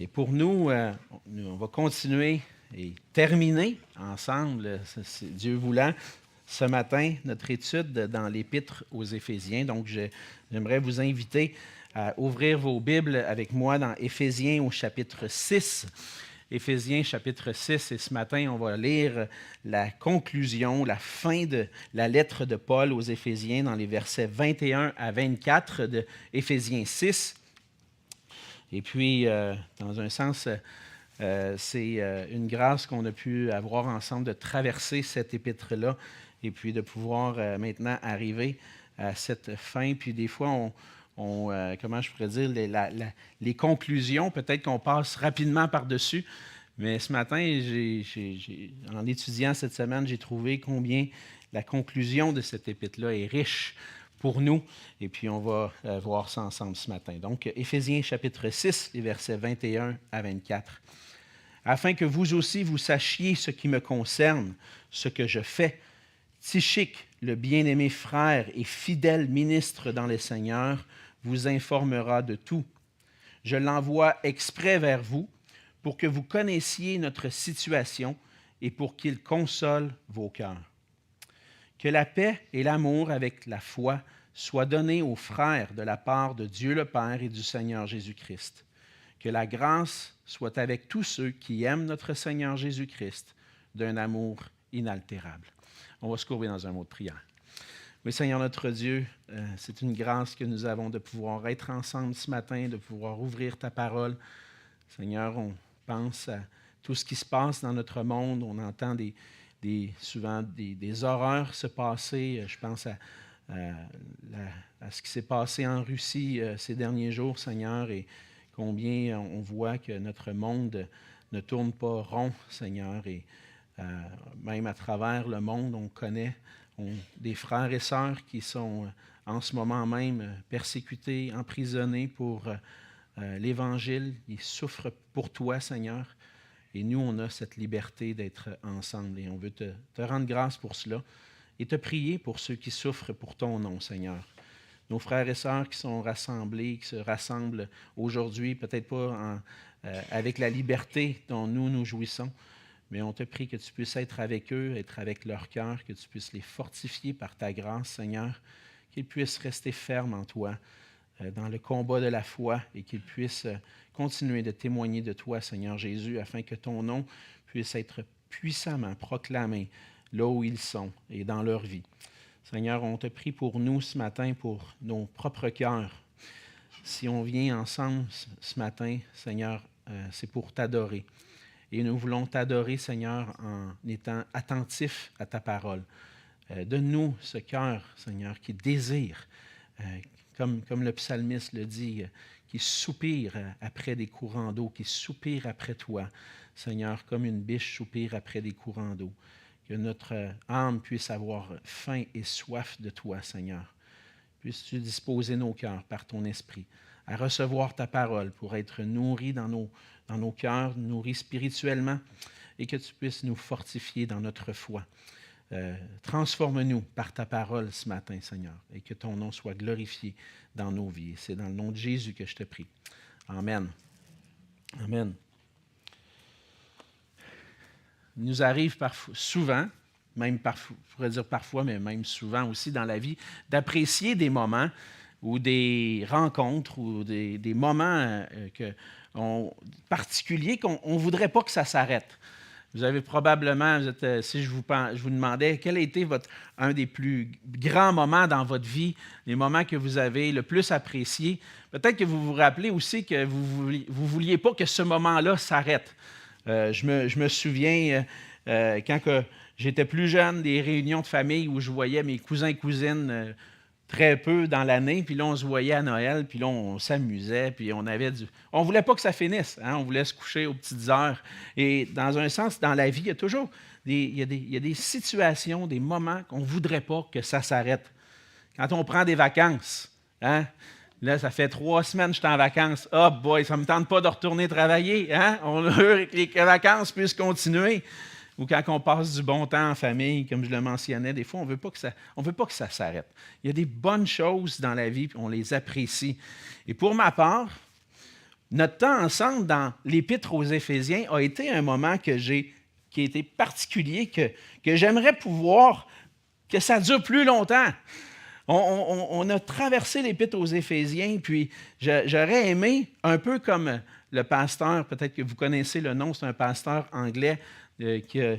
Et pour nous, on va continuer et terminer ensemble, Dieu voulant, ce matin, notre étude dans l'Épître aux Éphésiens. Donc, j'aimerais vous inviter à ouvrir vos Bibles avec moi dans Éphésiens au chapitre 6. Éphésiens chapitre 6, et ce matin, on va lire la conclusion, la fin de la lettre de Paul aux Éphésiens dans les versets 21 à 24 de Éphésiens 6. Et puis, dans un sens, c'est une grâce qu'on a pu avoir ensemble de traverser cette épître-là et puis de pouvoir maintenant arriver à cette fin. Puis des fois, comment je pourrais dire, les conclusions, peut-être qu'on passe rapidement par-dessus, mais ce matin, en étudiant cette semaine, j'ai trouvé combien la conclusion de cette épître-là est riche pour nous, et puis on va voir ça ensemble ce matin. Donc, Éphésiens chapitre 6, les versets 21 à 24. « Afin que vous aussi vous sachiez ce qui me concerne, ce que je fais, Tychique, le bien-aimé frère et fidèle ministre dans le Seigneur, vous informera de tout. Je l'envoie exprès vers vous pour que vous connaissiez notre situation et pour qu'il console vos cœurs. Que la paix et l'amour avec la foi soient donnés aux frères de la part de Dieu le Père et du Seigneur Jésus-Christ. Que la grâce soit avec tous ceux qui aiment notre Seigneur Jésus-Christ d'un amour inaltérable. » On va se courber dans un mot de prière. Oui, Seigneur notre Dieu, c'est une grâce que nous avons de pouvoir être ensemble ce matin, de pouvoir ouvrir ta parole. Seigneur, on pense à tout ce qui se passe dans notre monde. On entend souvent des horreurs se passer. Je pense à ce qui s'est passé en Russie ces derniers jours, Seigneur, et combien on voit que notre monde ne tourne pas rond, Seigneur, et même à travers le monde, on connaît des frères et sœurs qui sont en ce moment même persécutés, emprisonnés pour l'Évangile. Ils souffrent pour toi, Seigneur. Et nous, on a cette liberté d'être ensemble. Et on veut te rendre grâce pour cela et te prier pour ceux qui souffrent pour ton nom, Seigneur. Nos frères et sœurs qui sont rassemblés, qui se rassemblent aujourd'hui, peut-être pas avec la liberté dont nous jouissons, mais on te prie que tu puisses être avec eux, être avec leur cœur, que tu puisses les fortifier par ta grâce, Seigneur, qu'ils puissent rester fermes en toi, dans le combat de la foi, et qu'ils puissent continuer de témoigner de toi, Seigneur Jésus, afin que ton nom puisse être puissamment proclamé là où ils sont et dans leur vie. Seigneur, on te prie pour nous ce matin, pour nos propres cœurs. Si on vient ensemble ce matin, Seigneur, c'est pour t'adorer. Et nous voulons t'adorer, Seigneur, en étant attentifs à ta parole. Donne-nous ce cœur, Seigneur, qui désire, comme le psalmiste le dit, qui soupire après des courants d'eau, qui soupire après toi, Seigneur, comme une biche soupire après des courants d'eau. Que notre âme puisse avoir faim et soif de toi, Seigneur. Puisses-tu disposer nos cœurs par ton esprit à recevoir ta parole pour être nourris dans nos cœurs, nourris spirituellement, et que tu puisses nous fortifier dans notre foi. Transforme-nous par ta parole ce matin, Seigneur, et que ton nom soit glorifié dans nos vies. C'est dans le nom de Jésus que je te prie. Amen. Amen. Il nous arrive souvent, même parfois, je pourrais dire parfois, mais même souvent aussi dans la vie, d'apprécier des moments ou des rencontres ou des moments particuliers qu'on ne voudrait pas que ça s'arrête. Vous avez probablement, si je vous demandais quel a été un des plus grands moments dans votre vie, les moments que vous avez le plus appréciés, peut-être que vous vous rappelez aussi que vous ne vouliez pas que ce moment-là s'arrête. Je me souviens, quand j'étais plus jeune, des réunions de famille où je voyais mes cousins et cousines très peu dans l'année, puis là, on se voyait à Noël, puis là, on s'amusait, puis on ne voulait pas que ça finisse, hein? On voulait se coucher aux petites heures. Et dans un sens, dans la vie, il y a toujours il y a des situations, des moments qu'on ne voudrait pas que ça s'arrête. Quand on prend des vacances, hein? Là, ça fait 3 semaines que je suis en vacances. Oh boy, ça ne me tente pas de retourner travailler. Hein? On veut que les vacances puissent continuer. Ou quand on passe du bon temps en famille, comme je le mentionnais, des fois, on ne veut pas que ça s'arrête. Il y a des bonnes choses dans la vie, puis on les apprécie. Et pour ma part, notre temps ensemble dans l'Épître aux Éphésiens a été un moment qui a été particulier, que j'aimerais pouvoir, que ça dure plus longtemps. On a traversé l'Épître aux Éphésiens, puis j'aurais aimé, un peu comme le pasteur, peut-être que vous connaissez le nom, c'est un pasteur anglais qui a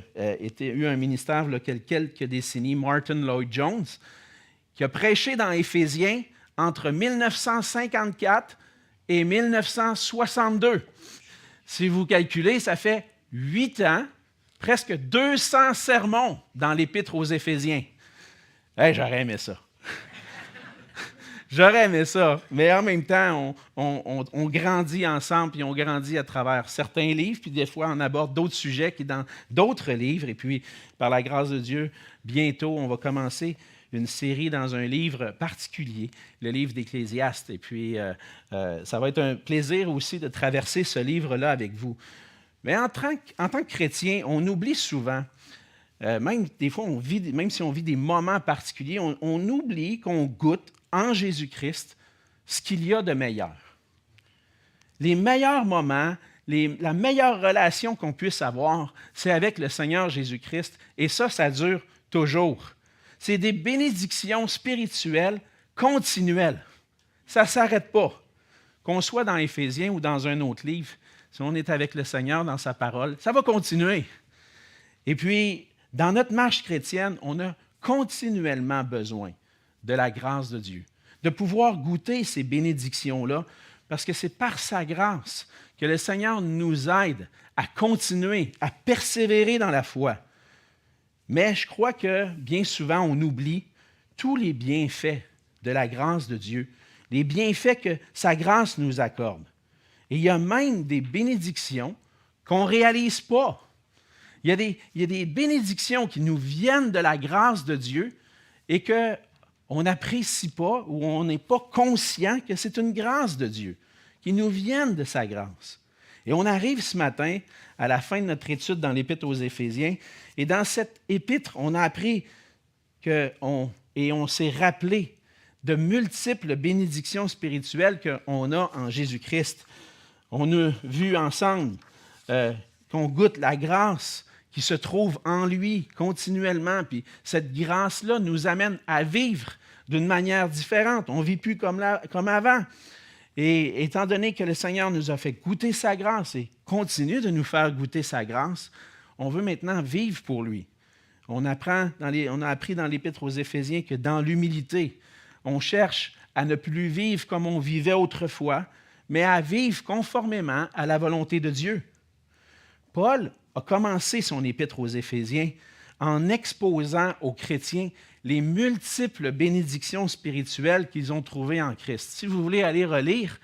eu un ministère il y a quelques décennies, Martin Lloyd-Jones, qui a prêché dans Éphésiens entre 1954 et 1962. Si vous calculez, ça fait 8 ans, presque 200 sermons dans l'Épître aux Éphésiens. Hey, j'aurais aimé ça. J'aurais aimé ça, mais en même temps, on grandit ensemble, puis on grandit à travers certains livres, puis des fois, on aborde d'autres sujets qui sont dans d'autres livres. Et puis, par la grâce de Dieu, bientôt, on va commencer une série dans un livre particulier, le livre d'Ecclésiaste. Et puis, ça va être un plaisir aussi de traverser ce livre-là avec vous. Mais en tant que chrétien, on oublie souvent, même des fois, même si on vit des moments particuliers, on oublie qu'on goûte en Jésus-Christ ce qu'il y a de meilleur. Les meilleurs moments, la meilleure relation qu'on puisse avoir, c'est avec le Seigneur Jésus-Christ. Et ça dure toujours. C'est des bénédictions spirituelles continuelles. Ça ne s'arrête pas. Qu'on soit dans Éphésiens ou dans un autre livre, si on est avec le Seigneur dans sa parole, ça va continuer. Et puis, dans notre marche chrétienne, on a continuellement besoin de la grâce de Dieu, de pouvoir goûter ces bénédictions-là, parce que c'est par sa grâce que le Seigneur nous aide à continuer, à persévérer dans la foi. Mais je crois que bien souvent, on oublie tous les bienfaits de la grâce de Dieu, les bienfaits que sa grâce nous accorde. Et il y a même des bénédictions qu'on ne réalise pas. Il y a des bénédictions qui nous viennent de la grâce de Dieu et qu'on n'apprécie pas ou on n'est pas conscient que c'est une grâce de Dieu, qui nous viennent de sa grâce. Et on arrive ce matin à la fin de notre étude dans l'Épître aux Éphésiens. Et dans cette épître, on a appris et on s'est rappelé de multiples bénédictions spirituelles qu'on a en Jésus-Christ. On a vu ensemble qu'on goûte la grâce qui se trouve en lui continuellement. Puis cette grâce-là nous amène à vivre d'une manière différente. On ne vit plus comme avant. Et étant donné que le Seigneur nous a fait goûter sa grâce et continue de nous faire goûter sa grâce, on veut maintenant vivre pour lui. On a appris dans l'Épître aux Éphésiens que dans l'humilité, on cherche à ne plus vivre comme on vivait autrefois, mais à vivre conformément à la volonté de Dieu. Paul a commencé son Épître aux Éphésiens en exposant aux chrétiens les multiples bénédictions spirituelles qu'ils ont trouvées en Christ. Si vous voulez aller relire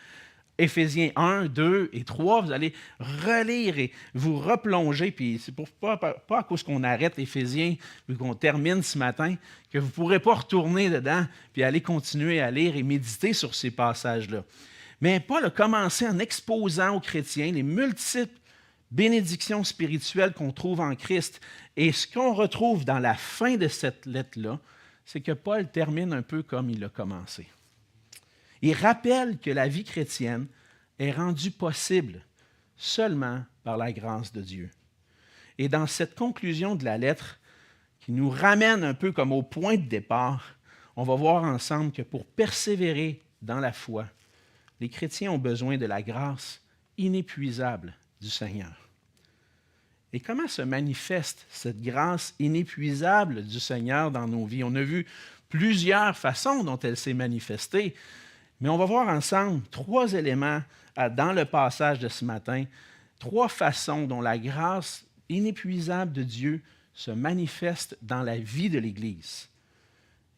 Éphésiens 1, 2 et 3, vous allez relire et vous replonger, puis c'est pas à cause qu'on arrête Éphésiens, vu qu'on termine ce matin, que vous ne pourrez pas retourner dedans, puis aller continuer à lire et méditer sur ces passages-là. Mais Paul a commencé en exposant aux chrétiens les multiples bénédictions spirituelles qu'on trouve en Christ. Et ce qu'on retrouve dans la fin de cette lettre-là, c'est que Paul termine un peu comme il a commencé. Il rappelle que la vie chrétienne est rendue possible seulement par la grâce de Dieu. Et dans cette conclusion de la lettre, qui nous ramène un peu comme au point de départ, on va voir ensemble que pour persévérer dans la foi, les chrétiens ont besoin de la grâce inépuisable du Seigneur. Et comment se manifeste cette grâce inépuisable du Seigneur dans nos vies? On a vu plusieurs façons dont elle s'est manifestée, mais on va voir ensemble 3 éléments dans le passage de ce matin, 3 façons dont la grâce inépuisable de Dieu se manifeste dans la vie de l'Église.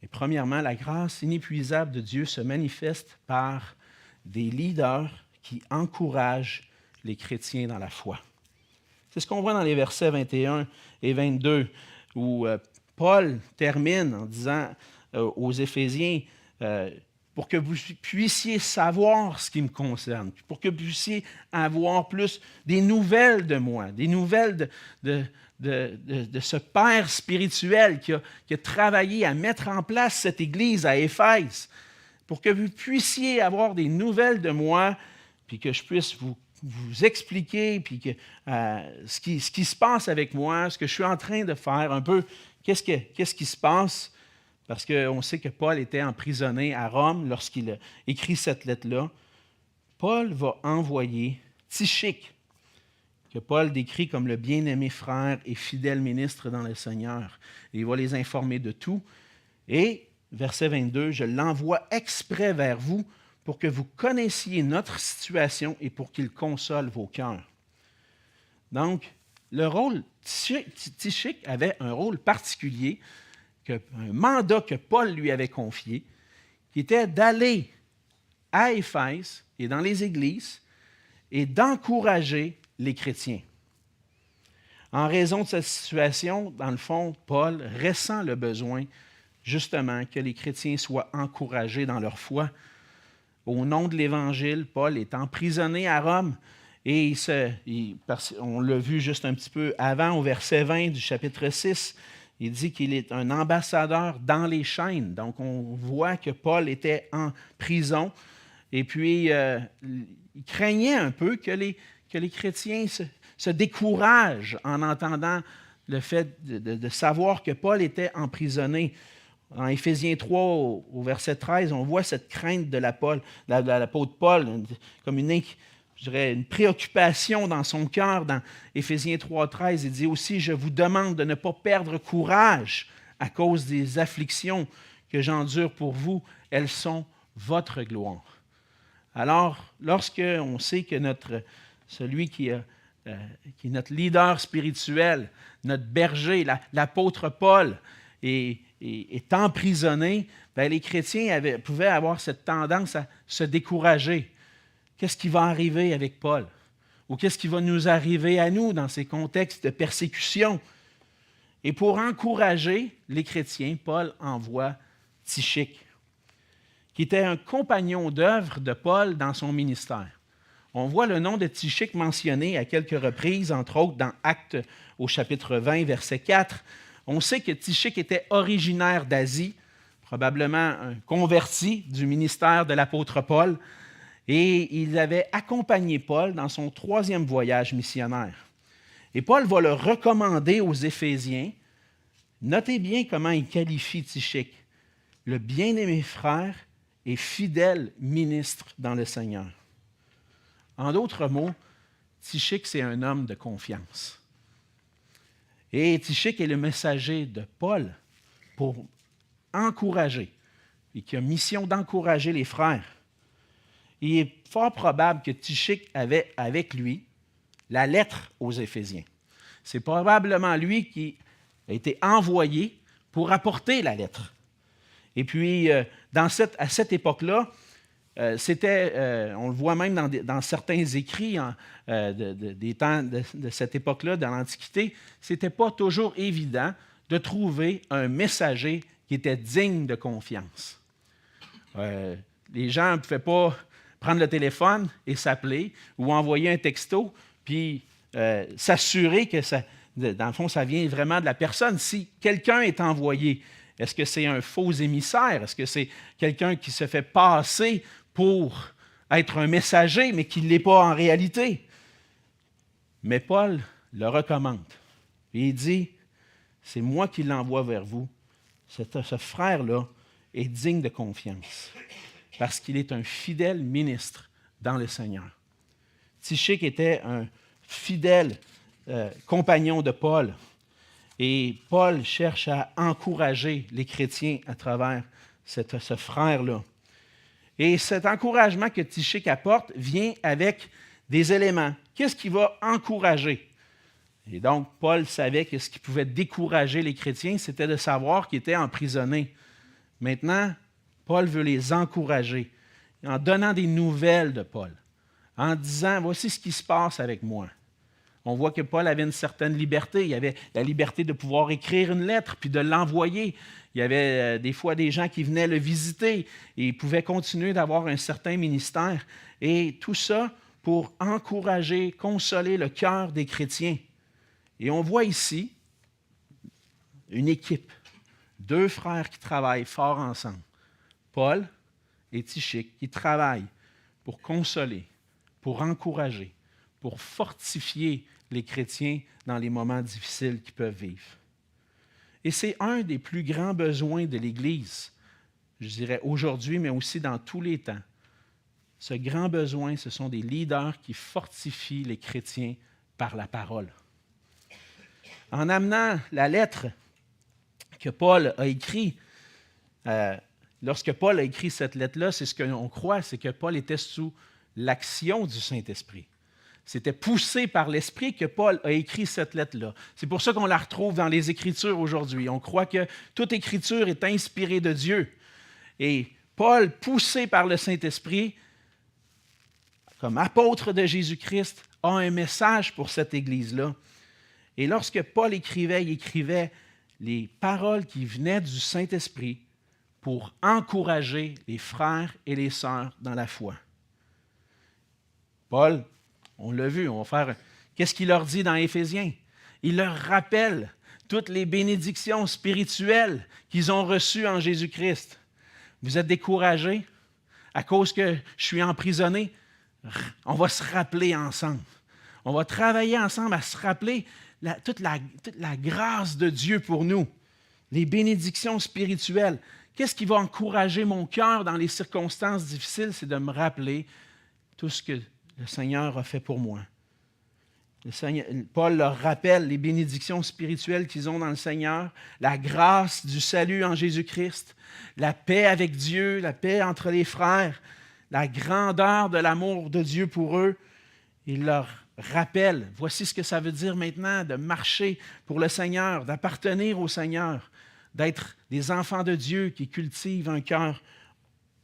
Et premièrement, la grâce inépuisable de Dieu se manifeste par des leaders qui encouragent les chrétiens dans la foi. C'est ce qu'on voit dans les versets 21 et 22, où Paul termine en disant aux Éphésiens, pour que vous puissiez savoir ce qui me concerne, pour que vous puissiez avoir plus des nouvelles de moi, des nouvelles de ce Père spirituel qui a travaillé à mettre en place cette Église à Éphèse, pour que vous puissiez avoir des nouvelles de moi, puis que je puisse vous expliquer puis que, ce qui se passe avec moi, ce que je suis en train de faire, un peu qu'est-ce qui se passe, parce qu'on sait que Paul était emprisonné à Rome lorsqu'il a écrit cette lettre-là. Paul va envoyer Tychique, que Paul décrit comme le bien-aimé frère et fidèle ministre dans le Seigneur. Et il va les informer de tout. Et, verset 22, « Je l'envoie exprès vers vous pour que vous connaissiez notre situation et pour qu'il console vos cœurs. » Donc, le rôle, Tychique avait un rôle particulier, un mandat que Paul lui avait confié, qui était d'aller à Éphèse et dans les églises et d'encourager les chrétiens. En raison de cette situation, dans le fond, Paul ressent le besoin, justement, que les chrétiens soient encouragés dans leur foi. Au nom de l'Évangile, Paul est emprisonné à Rome et on l'a vu juste un petit peu avant, au verset 20 du chapitre 6, il dit qu'il est un ambassadeur dans les chaînes. Donc, on voit que Paul était en prison et puis il craignait un peu que les chrétiens se découragent en entendant le fait de savoir que Paul était emprisonné. En Éphésiens 3, au verset 13, on voit cette crainte de l'apôtre Paul, comme une préoccupation dans son cœur. Dans Éphésiens 3, 13, il dit aussi « Je vous demande de ne pas perdre courage à cause des afflictions que j'endure pour vous. Elles sont votre gloire. » Alors, lorsqu'on sait que celui qui est notre leader spirituel, notre berger, l'apôtre Paul, est emprisonné, bien, les chrétiens pouvaient avoir cette tendance à se décourager. Qu'est-ce qui va arriver avec Paul? Ou qu'est-ce qui va nous arriver à nous dans ces contextes de persécution? Et pour encourager les chrétiens, Paul envoie Tychique, qui était un compagnon d'œuvre de Paul dans son ministère. On voit le nom de Tychique mentionné à quelques reprises, entre autres dans Actes au chapitre 20, verset 4. On sait que Tychique était originaire d'Asie, probablement un converti du ministère de l'apôtre Paul, et il avait accompagné Paul dans son 3e voyage missionnaire. Et Paul va le recommander aux Éphésiens. Notez bien comment il qualifie Tychique, le bien-aimé frère et fidèle ministre dans le Seigneur. En d'autres mots, Tychique, c'est un homme de confiance. Et Tychique est le messager de Paul pour encourager, et qui a mission d'encourager les frères. Il est fort probable que Tychique avait avec lui la lettre aux Éphésiens. C'est probablement lui qui a été envoyé pour apporter la lettre. Et puis, à cette époque-là, on le voit même dans certains écrits des temps de cette époque-là, dans l'Antiquité, ce n'était pas toujours évident de trouver un messager qui était digne de confiance. Les gens ne pouvaient pas prendre le téléphone et s'appeler ou envoyer un texto, puis s'assurer que, dans le fond, ça vient vraiment de la personne. Si quelqu'un est envoyé, est-ce que c'est un faux émissaire? Est-ce que c'est quelqu'un qui se fait passer pour être un messager, mais qui ne l'est pas en réalité? Mais Paul le recommande. Et il dit, c'est moi qui l'envoie vers vous. Ce frère-là est digne de confiance parce qu'il est un fidèle ministre dans le Seigneur. Tychique était un fidèle compagnon de Paul. Et Paul cherche à encourager les chrétiens à travers ce frère-là. Et cet encouragement que Tychique apporte vient avec des éléments. Qu'est-ce qui va encourager? Et donc, Paul savait que ce qui pouvait décourager les chrétiens, c'était de savoir qu'ils étaient emprisonnés. Maintenant, Paul veut les encourager en donnant des nouvelles de Paul, en disant, voici ce qui se passe avec moi. On voit que Paul avait une certaine liberté. Il avait la liberté de pouvoir écrire une lettre puis de l'envoyer. Il y avait des fois des gens qui venaient le visiter et il pouvait continuer d'avoir un certain ministère. Et tout ça pour encourager, consoler le cœur des chrétiens. Et on voit ici une équipe, 2 frères qui travaillent fort ensemble. Paul et Tychique qui travaillent pour consoler, pour encourager, pour fortifier les chrétiens dans les moments difficiles qu'ils peuvent vivre. Et c'est un des plus grands besoins de l'Église, je dirais aujourd'hui, mais aussi dans tous les temps. Ce grand besoin, ce sont des leaders qui fortifient les chrétiens par la parole. En amenant la lettre que Paul a écrite, lorsque Paul a écrit cette lettre-là, c'est ce qu'on croit, c'est que Paul était sous l'action du Saint-Esprit. C'était poussé par l'Esprit que Paul a écrit cette lettre-là. C'est pour ça qu'on la retrouve dans les Écritures aujourd'hui. On croit que toute Écriture est inspirée de Dieu. Et Paul, poussé par le Saint-Esprit, comme apôtre de Jésus-Christ, a un message pour cette Église-là. Et lorsque Paul écrivait, il écrivait les paroles qui venaient du Saint-Esprit pour encourager les frères et les sœurs dans la foi. Paul, on l'a vu, on va faire... Qu'est-ce qu'il leur dit dans Éphésiens? Il leur rappelle toutes les bénédictions spirituelles qu'ils ont reçues en Jésus-Christ. Vous êtes découragés à cause que je suis emprisonné? On va se rappeler ensemble. On va travailler ensemble à se rappeler toute la grâce de Dieu pour nous, les bénédictions spirituelles. Qu'est-ce qui va encourager mon cœur dans les circonstances difficiles? C'est de me rappeler tout ce que le Seigneur a fait pour moi. Paul leur rappelle les bénédictions spirituelles qu'ils ont dans le Seigneur, la grâce du salut en Jésus-Christ, la paix avec Dieu, la paix entre les frères, la grandeur de l'amour de Dieu pour eux. Il leur rappelle, voici ce que ça veut dire maintenant de marcher pour le Seigneur, d'appartenir au Seigneur, d'être des enfants de Dieu qui cultivent un cœur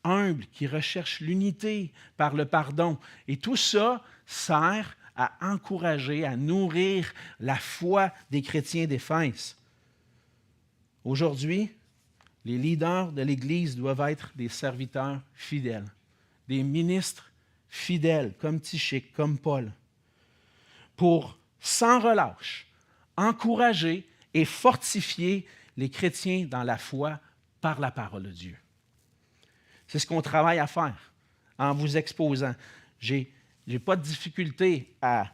humble, qui recherche l'unité par le pardon. Et tout ça sert à encourager, à nourrir la foi des chrétiens d'Éphèse. Aujourd'hui, les leaders de l'Église doivent être des serviteurs fidèles, des ministres fidèles, comme Tychik, comme Paul, pour, sans relâche, encourager et fortifier les chrétiens dans la foi par la parole de Dieu. C'est ce qu'on travaille à faire en vous exposant. Je n'ai pas de difficulté à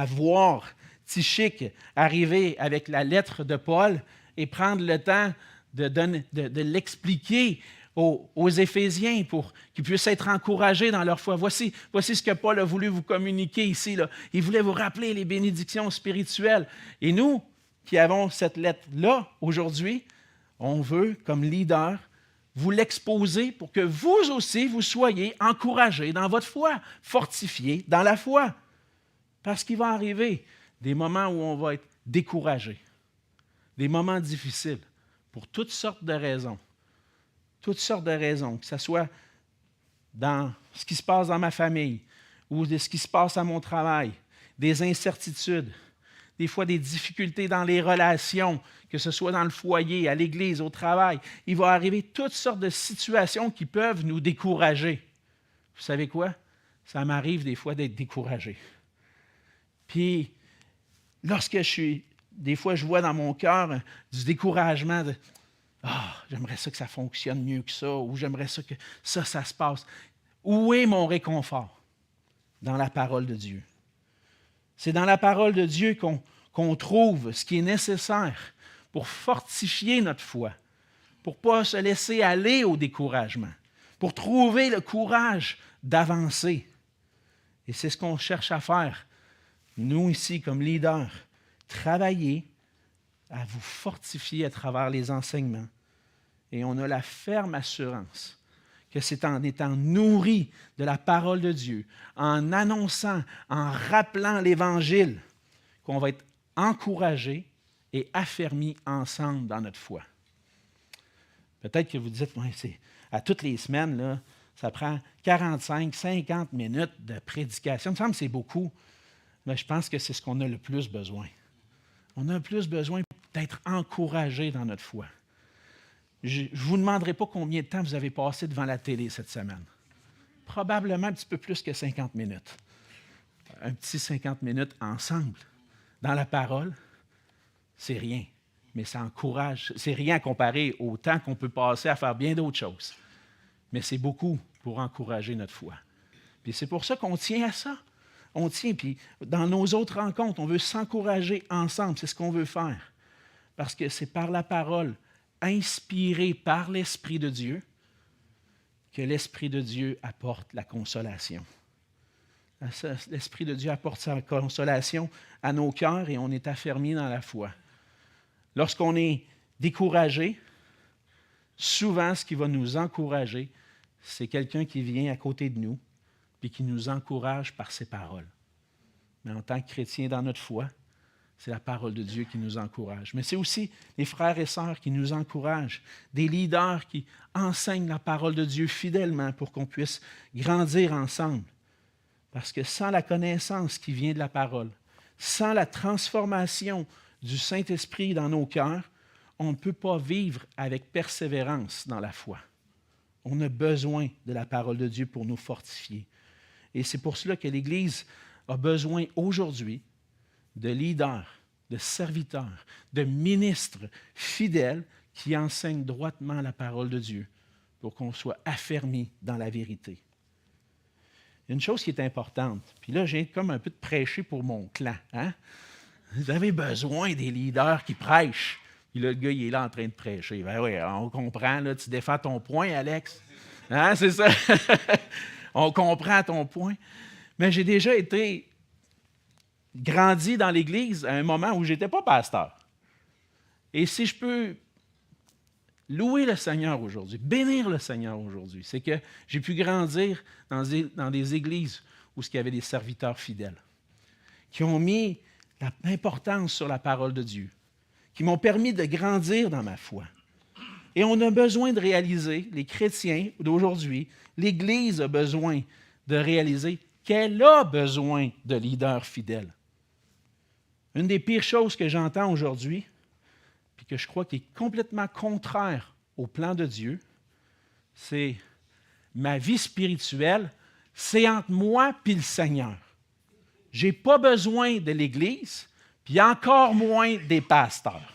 voir Tychik arriver avec la lettre de Paul et prendre le temps de l'expliquer aux Éphésiens pour qu'ils puissent être encouragés dans leur foi. Voici ce que Paul a voulu vous communiquer ici, là. Il voulait vous rappeler les bénédictions spirituelles. Et nous, qui avons cette lettre-là aujourd'hui, on veut, comme leader, vous l'exposer pour que vous aussi, vous soyez encouragés dans votre foi, fortifiés dans la foi. Parce qu'il va arriver des moments où on va être découragé, des moments difficiles, pour toutes sortes de raisons. Toutes sortes de raisons, que ce soit dans ce qui se passe dans ma famille ou de ce qui se passe à mon travail, des incertitudes, des fois des difficultés dans les relations, que ce soit dans le foyer, à l'église, au travail. Il va arriver toutes sortes de situations qui peuvent nous décourager. Vous savez quoi? Ça m'arrive des fois d'être découragé. Puis, lorsque des fois, je vois dans mon cœur du découragement de j'aimerais ça que ça fonctionne mieux que ça, ou j'aimerais ça que ça se passe. Où est mon réconfort? Dans la parole de Dieu. C'est dans la parole de Dieu qu'on trouve ce qui est nécessaire pour fortifier notre foi, pour ne pas se laisser aller au découragement, pour trouver le courage d'avancer. Et c'est ce qu'on cherche à faire, nous ici, comme leaders, travailler à vous fortifier à travers les enseignements. Et on a la ferme assurance que c'est en étant nourris de la parole de Dieu, en annonçant, en rappelant l'Évangile, qu'on va être encouragés et affermis ensemble dans notre foi. Peut-être que vous dites, c'est à toutes les semaines, là, ça prend 45, 50 minutes de prédication. Il me semble que c'est beaucoup, mais je pense que c'est ce qu'on a le plus besoin. On a le plus besoin d'être encouragés dans notre foi. Je ne vous demanderai pas combien de temps vous avez passé devant la télé cette semaine. Probablement un petit peu plus que 50 minutes. Un petit 50 minutes ensemble. Dans la parole, c'est rien. Mais ça encourage. C'est rien comparé au temps qu'on peut passer à faire bien d'autres choses. Mais c'est beaucoup pour encourager notre foi. Puis Puis c'est pour ça qu'on tient à ça. On tient, puis dans nos autres rencontres, on veut s'encourager ensemble. C'est ce qu'on veut faire. Parce que c'est par la parole, inspirée par l'Esprit de Dieu, que l'Esprit de Dieu apporte la consolation. L'Esprit de Dieu apporte sa consolation à nos cœurs et on est affermis dans la foi. Lorsqu'on est découragé, souvent ce qui va nous encourager, c'est quelqu'un qui vient à côté de nous et qui nous encourage par ses paroles. Mais en tant que chrétiens dans notre foi, c'est la parole de Dieu qui nous encourage. Mais c'est aussi les frères et sœurs qui nous encouragent, des leaders qui enseignent la parole de Dieu fidèlement pour qu'on puisse grandir ensemble. Parce que sans la connaissance qui vient de la parole, sans la transformation du Saint-Esprit dans nos cœurs, on ne peut pas vivre avec persévérance dans la foi. On a besoin de la parole de Dieu pour nous fortifier. Et c'est pour cela que l'Église a besoin aujourd'hui de leaders, de serviteurs, de ministres fidèles qui enseignent droitement la parole de Dieu pour qu'on soit affermis dans la vérité. Une chose qui est importante, puis là, j'ai comme un peu de prêcher pour mon clan. Hein? Vous avez besoin des leaders qui prêchent. Puis là, le gars, il est là en train de prêcher. Ben oui, on comprend, là, tu défends ton point, Alex. Hein, c'est ça? On comprend ton point. Mais j'ai déjà été grandi dans l'Église à un moment où je n'étais pas pasteur. Et si je peux louer le Seigneur aujourd'hui, bénir le Seigneur aujourd'hui, c'est que j'ai pu grandir dans des églises où il y avait des serviteurs fidèles, qui ont mis l'importance sur la parole de Dieu, qui m'ont permis de grandir dans ma foi. Et on a besoin de réaliser, les chrétiens d'aujourd'hui, l'Église a besoin de réaliser qu'elle a besoin de leaders fidèles. Une des pires choses que j'entends aujourd'hui, puis que je crois qui est complètement contraire au plan de Dieu, c'est ma vie spirituelle, c'est entre moi et le Seigneur. Je n'ai pas besoin de l'Église, puis encore moins des pasteurs.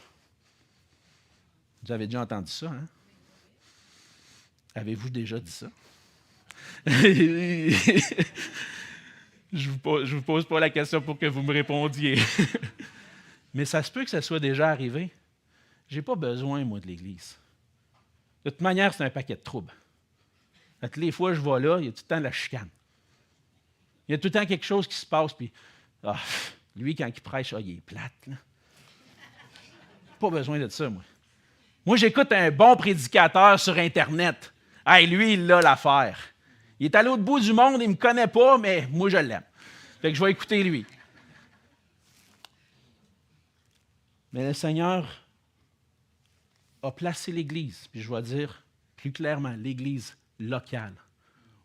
Vous avez déjà entendu ça, hein? Avez-vous déjà dit ça? Je ne vous pose pas la question pour que vous me répondiez. Mais ça se peut que ça soit déjà arrivé. Je n'ai pas besoin, moi, de l'Église. De toute manière, c'est un paquet de troubles. Toutes les fois que je vais là, il y a tout le temps de la chicane. Il y a tout le temps quelque chose qui se passe, puis lui, quand il prêche, il est plate. Là. Pas besoin de ça, moi. Moi, j'écoute un bon prédicateur sur Internet. Hey, lui, il a l'affaire. Il est à l'autre bout du monde, il ne me connaît pas, mais moi, je l'aime. Fait que je vais écouter lui. Mais le Seigneur a placé l'Église, puis je vais dire plus clairement, l'Église locale,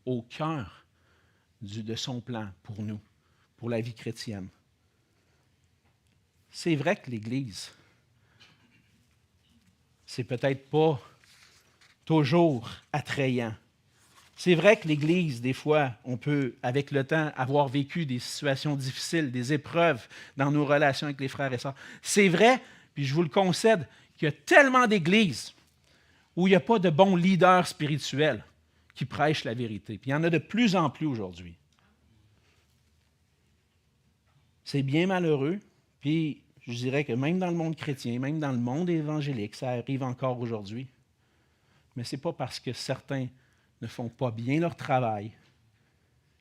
au cœur de son plan pour nous, pour la vie chrétienne. C'est vrai que l'Église, c'est peut-être pas toujours attrayant. C'est vrai que l'Église, des fois, on peut, avec le temps, avoir vécu des situations difficiles, des épreuves dans nos relations avec les frères et sœurs. C'est vrai, puis je vous le concède, qu'il y a tellement d'églises où il n'y a pas de bons leaders spirituels qui prêchent la vérité. Puis il y en a de plus en plus aujourd'hui. C'est bien malheureux, puis je dirais que même dans le monde chrétien, même dans le monde évangélique, ça arrive encore aujourd'hui. Mais ce n'est pas parce que certains ne font pas bien leur travail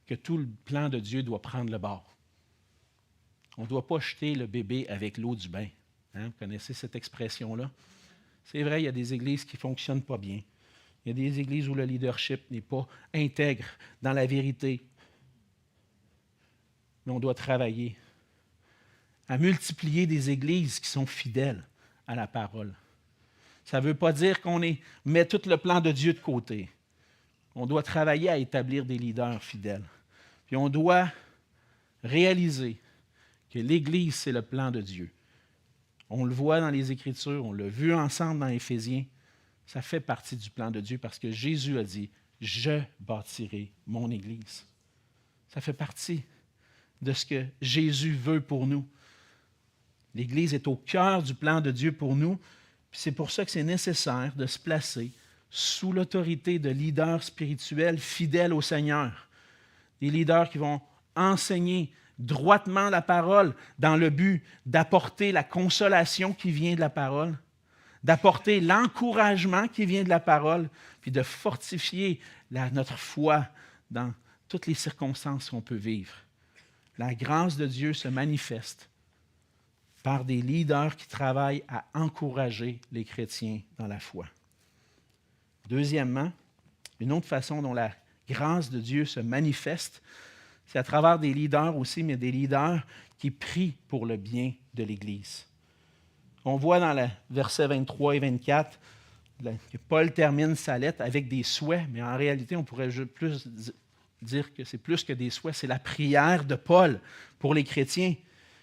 que tout le plan de Dieu doit prendre le bord. On ne doit pas jeter le bébé avec l'eau du bain. Hein? Vous connaissez cette expression-là? C'est vrai, il y a des églises qui ne fonctionnent pas bien. Il y a des églises où le leadership n'est pas intègre dans la vérité. Mais on doit travailler à multiplier des églises qui sont fidèles à la parole. Ça ne veut pas dire qu'on met tout le plan de Dieu de côté. On doit travailler à établir des leaders fidèles. Puis on doit réaliser que l'Église, c'est le plan de Dieu. On le voit dans les Écritures, on l'a vu ensemble dans Éphésiens. Ça fait partie du plan de Dieu parce que Jésus a dit « Je bâtirai mon Église ». Ça fait partie de ce que Jésus veut pour nous. L'Église est au cœur du plan de Dieu pour nous. Puis c'est pour ça que c'est nécessaire de se placer sous l'autorité de leaders spirituels fidèles au Seigneur, Des leaders qui vont enseigner droitement la parole dans le but d'apporter la consolation qui vient de la parole, d'apporter l'encouragement qui vient de la parole, puis de fortifier notre foi dans toutes les circonstances qu'on peut vivre. La grâce de Dieu se manifeste par des leaders qui travaillent à encourager les chrétiens dans la foi. Deuxièmement, une autre façon dont la grâce de Dieu se manifeste, c'est à travers des leaders aussi, mais des leaders qui prient pour le bien de l'Église. On voit dans les versets 23 et 24 que Paul termine sa lettre avec des souhaits, mais en réalité, on pourrait plus dire que c'est plus que des souhaits, c'est la prière de Paul pour les chrétiens,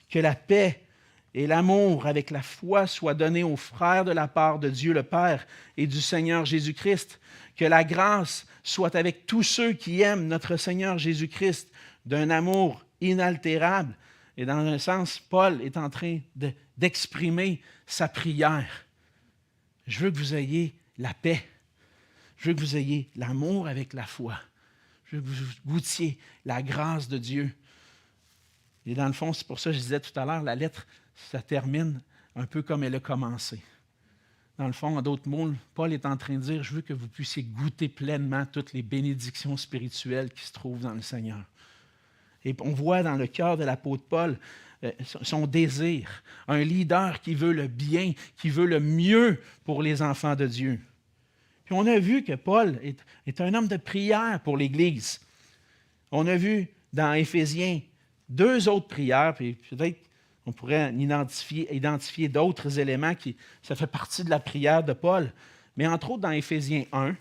que la paix et l'amour avec la foi soient donnés aux frères de la part de Dieu le Père et du Seigneur Jésus-Christ, que la grâce soit avec tous ceux qui aiment notre Seigneur Jésus-Christ d'un amour inaltérable. Et dans un sens, Paul est en train d'exprimer sa prière. Je veux que vous ayez la paix. Je veux que vous ayez l'amour avec la foi. Je veux que vous goûtiez la grâce de Dieu. Et dans le fond, c'est pour ça que je disais tout à l'heure, la lettre, ça termine un peu comme elle a commencé. Dans le fond, en d'autres mots, Paul est en train de dire, je veux que vous puissiez goûter pleinement toutes les bénédictions spirituelles qui se trouvent dans le Seigneur. Et on voit dans le cœur de l'apôtre Paul son désir, un leader qui veut le bien, qui veut le mieux pour les enfants de Dieu. Puis on a vu que Paul est un homme de prière pour l'Église. On a vu dans Éphésiens 2 autres prières, puis peut-être on pourrait identifier d'autres éléments ça fait partie de la prière de Paul. Mais entre autres, dans Éphésiens 1,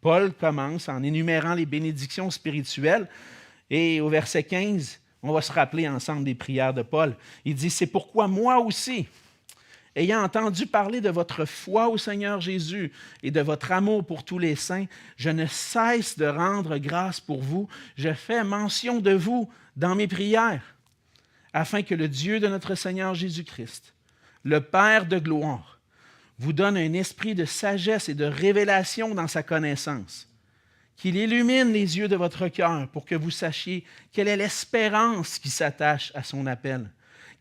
Paul commence en énumérant les bénédictions spirituelles. Et au verset 15, on va se rappeler ensemble des prières de Paul. Il dit, « C'est pourquoi moi aussi, ayant entendu parler de votre foi au Seigneur Jésus et de votre amour pour tous les saints, je ne cesse de rendre grâce pour vous. Je fais mention de vous dans mes prières, afin que le Dieu de notre Seigneur Jésus-Christ, le Père de gloire, vous donne un esprit de sagesse et de révélation dans sa connaissance, qu'il illumine les yeux de votre cœur pour que vous sachiez quelle est l'espérance qui s'attache à son appel,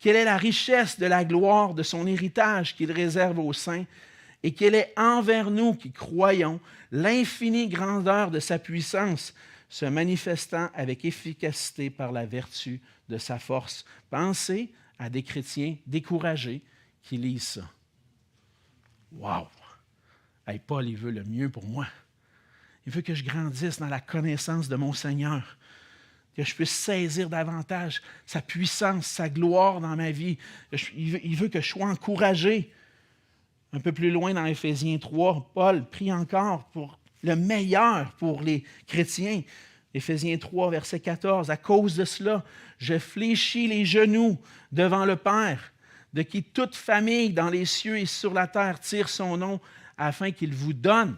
quelle est la richesse de la gloire de son héritage qu'il réserve aux saints, et quelle est envers nous qui croyons l'infinie grandeur de sa puissance, se manifestant avec efficacité par la vertu de sa force. » Pensez à des chrétiens découragés qui lisent ça. Wow! Hey, Paul, il veut le mieux pour moi. Il veut que je grandisse dans la connaissance de mon Seigneur, que je puisse saisir davantage sa puissance, sa gloire dans ma vie. Il veut que je sois encouragé. Un peu plus loin dans Éphésiens 3, Paul prie encore pour le meilleur pour les chrétiens. Éphésiens 3, verset 14, « À cause de cela, je fléchis les genoux devant le Père, de qui toute famille dans les cieux et sur la terre tire son nom, afin qu'il vous donne,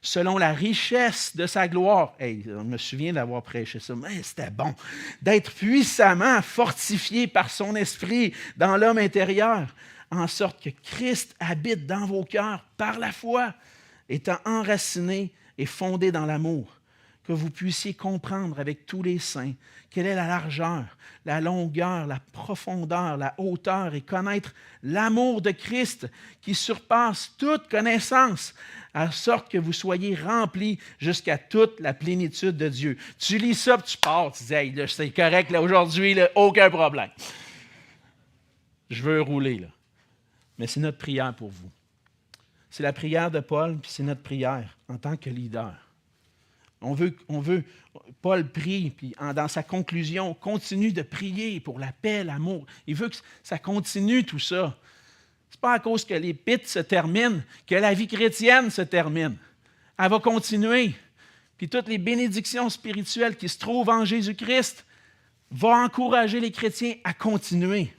selon la richesse de sa gloire. » Hey, je me souviens d'avoir prêché ça, mais c'était bon. « D'être puissamment fortifié par son esprit dans l'homme intérieur, en sorte que Christ habite dans vos cœurs par la foi, étant enraciné et fondé dans l'amour, que vous puissiez comprendre avec tous les saints quelle est la largeur, la longueur, la profondeur, la hauteur, et connaître l'amour de Christ qui surpasse toute connaissance, en sorte que vous soyez remplis jusqu'à toute la plénitude de Dieu. » Tu lis ça, puis tu pars, tu dis, « Hey, là, c'est correct, là, aujourd'hui, là, aucun problème. » Je veux rouler, là. Mais c'est notre prière pour vous. C'est la prière de Paul, puis c'est notre prière en tant que leader. Paul prie, puis dans sa conclusion, continue de prier pour la paix, l'amour. Il veut que ça continue tout ça. Ce n'est pas à cause que l'épître se termine que la vie chrétienne se termine. Elle va continuer. Puis toutes les bénédictions spirituelles qui se trouvent en Jésus-Christ vont encourager les chrétiens à continuer.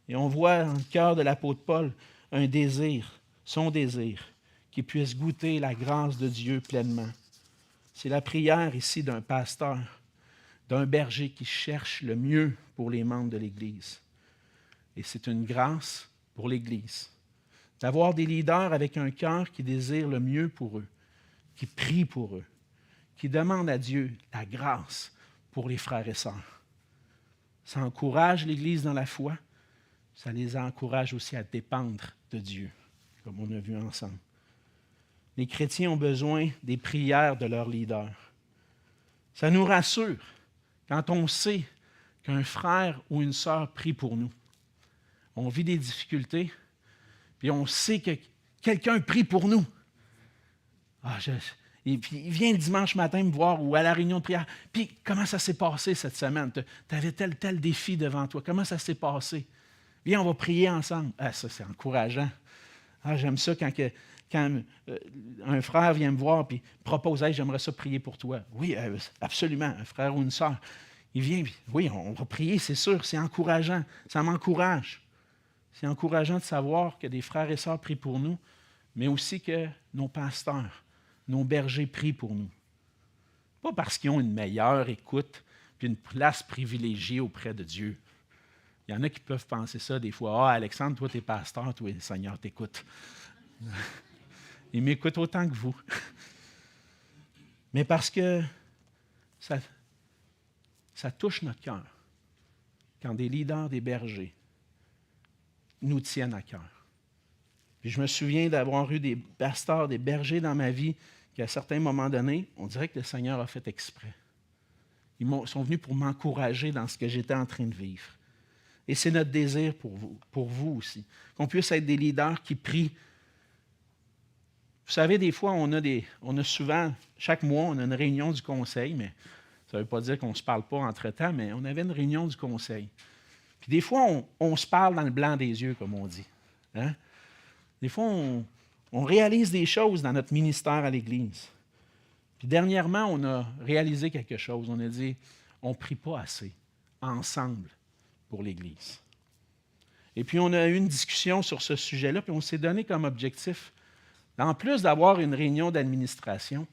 Et on voit dans le cœur de l'apôtre Paul un désir, son désir, qu'il puisse goûter la grâce de Dieu pleinement. C'est la prière ici d'un pasteur, d'un berger qui cherche le mieux pour les membres de l'Église. Et c'est une grâce pour l'Église d'avoir des leaders avec un cœur qui désire le mieux pour eux, qui prie pour eux, qui demandent à Dieu la grâce pour les frères et sœurs. Ça encourage l'Église dans la foi, ça les encourage aussi à dépendre de Dieu, comme on a vu ensemble. Les chrétiens ont besoin des prières de leurs leaders. Ça nous rassure quand on sait qu'un frère ou une sœur prie pour nous. On vit des difficultés, puis on sait que quelqu'un prie pour nous. Et puis il vient le dimanche matin me voir ou à la réunion de prière. Puis comment ça s'est passé cette semaine? Tu avais tel défi devant toi. Comment ça s'est passé? Viens, on va prier ensemble. Ça, c'est encourageant. J'aime ça quand un frère vient me voir et propose, hey, j'aimerais ça prier pour toi. Oui, absolument, un frère ou une sœur. Il vient, oui, on va prier, c'est sûr, c'est encourageant. Ça m'encourage. C'est encourageant de savoir que des frères et sœurs prient pour nous, mais aussi que nos pasteurs, nos bergers prient pour nous. Pas parce qu'ils ont une meilleure écoute puis une place privilégiée auprès de Dieu. Il y en a qui peuvent penser ça des fois. Alexandre, toi, tu es pasteur, toi, le Seigneur t'écoute. Il m'écoute autant que vous. Mais parce que ça touche notre cœur quand des leaders, des bergers nous tiennent à cœur. Puis je me souviens d'avoir eu des pasteurs, des bergers dans ma vie qu'à certains moments donnés, on dirait que le Seigneur a fait exprès. Ils sont venus pour m'encourager dans ce que j'étais en train de vivre. Et c'est notre désir pour vous aussi, qu'on puisse être des leaders qui prient. Vous savez, des fois, on a souvent, chaque mois, on a une réunion du conseil, mais ça ne veut pas dire qu'on ne se parle pas entre-temps, mais on avait une réunion du conseil. Puis des fois, on se parle dans le blanc des yeux, comme on dit. Hein? Des fois, on réalise des choses dans notre ministère à l'Église. Puis dernièrement, on a réalisé quelque chose. On a dit, on ne prie pas assez, ensemble, pour l'Église. Et puis, on a eu une discussion sur ce sujet-là, puis on s'est donné comme objectif, en plus d'avoir une réunion d'administration,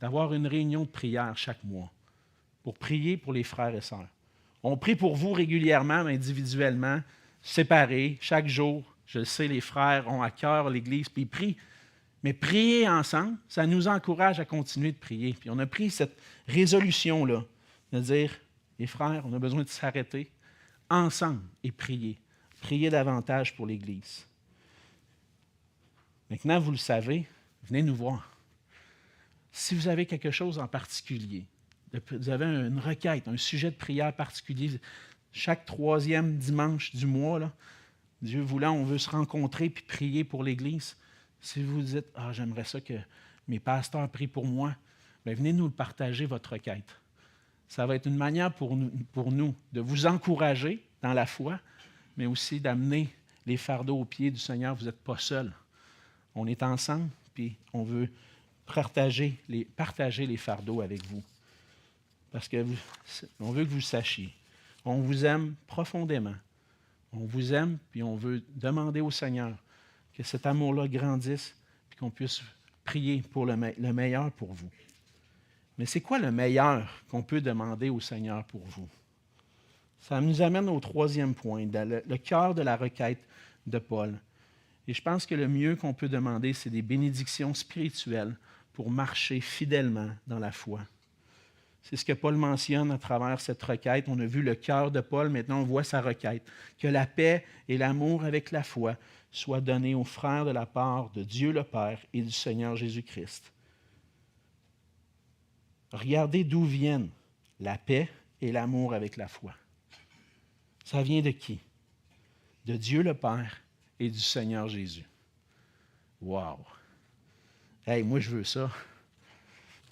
d'avoir une réunion de prière chaque mois pour prier pour les frères et sœurs. On prie pour vous régulièrement, individuellement, séparés, chaque jour. Je le sais, les frères ont à cœur l'Église, puis ils prient. Mais prier ensemble, ça nous encourage à continuer de prier. Puis on a pris cette résolution-là, de dire, les frères, on a besoin de s'arrêter ensemble et prier. Prier davantage pour l'Église. Maintenant, vous le savez, venez nous voir. Si vous avez quelque chose en particulier, vous avez une requête, un sujet de prière particulier, chaque 3e dimanche du mois, là, Dieu voulant, on veut se rencontrer puis prier pour l'Église. Si vous dites, j'aimerais ça que mes pasteurs prient pour moi, bien, venez nous partager votre requête. Ça va être une manière pour nous de vous encourager dans la foi, mais aussi d'amener les fardeaux aux pieds du Seigneur. Vous n'êtes pas seuls. On est ensemble, puis on veut partager les fardeaux avec vous. Parce qu'on veut que vous sachiez. On vous aime profondément. On vous aime, puis on veut demander au Seigneur que cet amour-là grandisse, puis qu'on puisse prier pour le meilleur pour vous. Mais c'est quoi le meilleur qu'on peut demander au Seigneur pour vous? Ça nous amène au 3e point, le cœur de la requête de Paul. Et je pense que le mieux qu'on peut demander, c'est des bénédictions spirituelles pour marcher fidèlement dans la foi. C'est ce que Paul mentionne à travers cette requête. On a vu le cœur de Paul, maintenant on voit sa requête. Que la paix et l'amour avec la foi soient donnés aux frères de la part de Dieu le Père et du Seigneur Jésus-Christ. Regardez d'où viennent la paix et l'amour avec la foi. Ça vient de qui? De Dieu le Père et du Seigneur Jésus. Wow! Hey, moi je veux ça.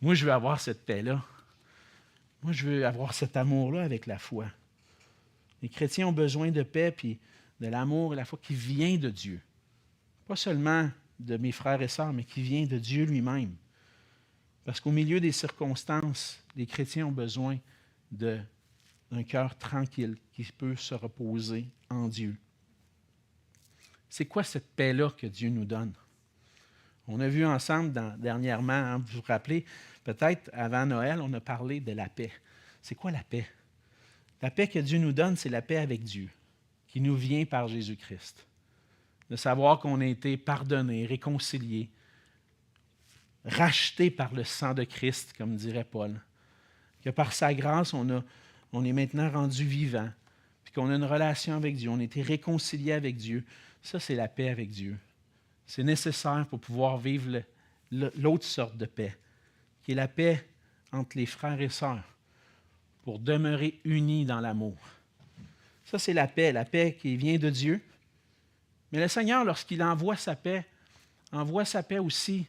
Moi je veux avoir cette paix-là. Moi, je veux avoir cet amour-là avec la foi. Les chrétiens ont besoin de paix puis de l'amour et la foi qui vient de Dieu. Pas seulement de mes frères et sœurs, mais qui vient de Dieu lui-même. Parce qu'au milieu des circonstances, les chrétiens ont besoin d'un cœur tranquille qui peut se reposer en Dieu. C'est quoi cette paix-là que Dieu nous donne? On a vu ensemble dernièrement, vous vous rappelez, peut-être avant Noël, on a parlé de la paix. C'est quoi la paix? La paix que Dieu nous donne, c'est la paix avec Dieu, qui nous vient par Jésus-Christ. De savoir qu'on a été pardonné, réconcilié. rachetés par le sang de Christ, comme dirait Paul. Que par sa grâce, on est maintenant rendu vivant, puis qu'on a une relation avec Dieu, on a été réconcilié avec Dieu. Ça, c'est la paix avec Dieu. C'est nécessaire pour pouvoir vivre l'autre sorte de paix, qui est la paix entre les frères et sœurs, pour demeurer unis dans l'amour. Ça, c'est la paix qui vient de Dieu. Mais le Seigneur, lorsqu'il envoie sa paix aussi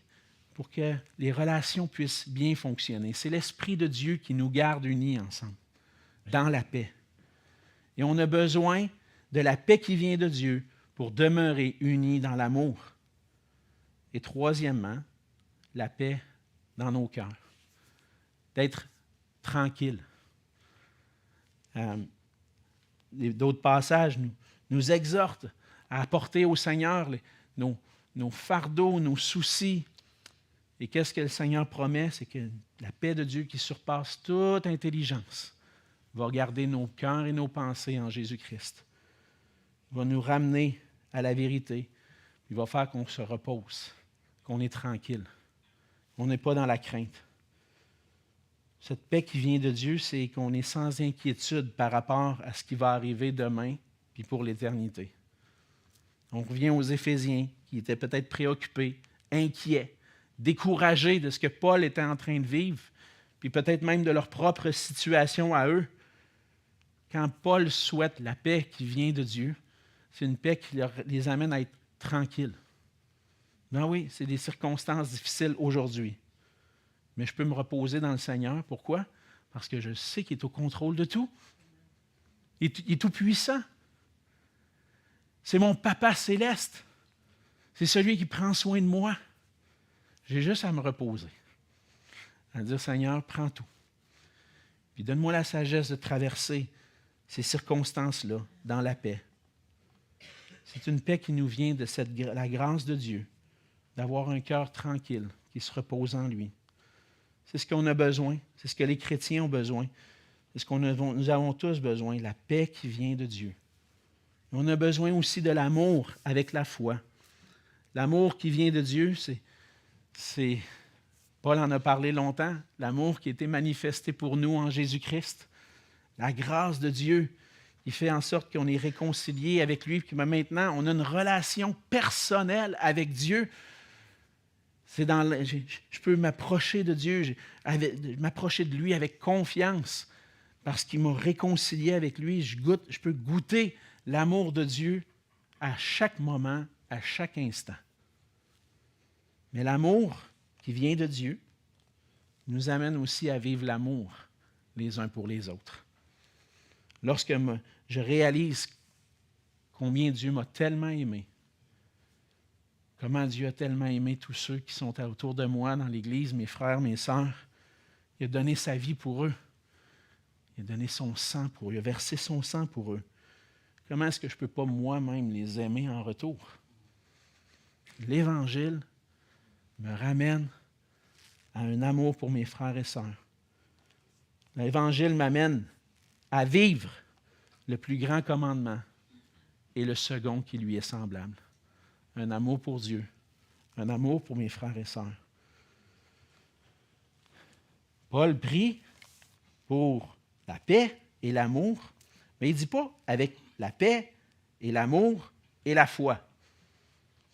pour que les relations puissent bien fonctionner. C'est l'Esprit de Dieu qui nous garde unis ensemble, dans la paix. Et on a besoin de la paix qui vient de Dieu pour demeurer unis dans l'amour. Et troisièmement, la paix dans nos cœurs. D'être tranquille. D'autres passages nous exhortent à apporter au Seigneur nos fardeaux, nos soucis. Et qu'est-ce que le Seigneur promet? C'est que la paix de Dieu qui surpasse toute intelligence va garder nos cœurs et nos pensées en Jésus-Christ. Il va nous ramener à la vérité. Il va faire qu'on se repose, qu'on est tranquille, qu'on n'est pas dans la crainte. Cette paix qui vient de Dieu, c'est qu'on est sans inquiétude par rapport à ce qui va arriver demain puis pour l'éternité. On revient aux Éphésiens qui étaient peut-être préoccupés, inquiets, découragés de ce que Paul était en train de vivre, puis peut-être même de leur propre situation à eux. Quand Paul souhaite la paix qui vient de Dieu, c'est une paix qui les amène à être tranquilles. Ben oui, c'est des circonstances difficiles aujourd'hui. Mais je peux me reposer dans le Seigneur. Pourquoi? Parce que je sais qu'il est au contrôle de tout. Il est tout puissant. C'est mon Papa céleste. C'est celui qui prend soin de moi. J'ai juste à me reposer. À dire, Seigneur, prends tout. Puis donne-moi la sagesse de traverser ces circonstances-là dans la paix. C'est une paix qui nous vient de la grâce de Dieu, d'avoir un cœur tranquille qui se repose en lui. C'est ce qu'on a besoin. C'est ce que les chrétiens ont besoin. C'est ce que nous avons tous besoin, la paix qui vient de Dieu. Et on a besoin aussi de l'amour avec la foi. L'amour qui vient de Dieu, c'est Paul en a parlé longtemps, l'amour qui a été manifesté pour nous en Jésus-Christ. La grâce de Dieu qui fait en sorte qu'on est réconcilié avec lui, puis maintenant, on a une relation personnelle avec Dieu. Je peux m'approcher de Dieu, m'approcher de lui avec confiance, parce qu'il m'a réconcilié avec lui. Je peux goûter l'amour de Dieu à chaque moment, à chaque instant. Mais l'amour qui vient de Dieu nous amène aussi à vivre l'amour les uns pour les autres. Lorsque je réalise combien Dieu m'a tellement aimé, comment Dieu a tellement aimé tous ceux qui sont autour de moi dans l'Église, mes frères, mes sœurs, il a donné sa vie pour eux. Il a donné son sang pour eux. Il a versé son sang pour eux. Comment est-ce que je ne peux pas moi-même les aimer en retour? L'Évangile me ramène à un amour pour mes frères et sœurs. L'Évangile m'amène à vivre le plus grand commandement et le second qui lui est semblable. Un amour pour Dieu, un amour pour mes frères et sœurs. Paul prie pour la paix et l'amour, mais il ne dit pas avec la paix et l'amour et la foi.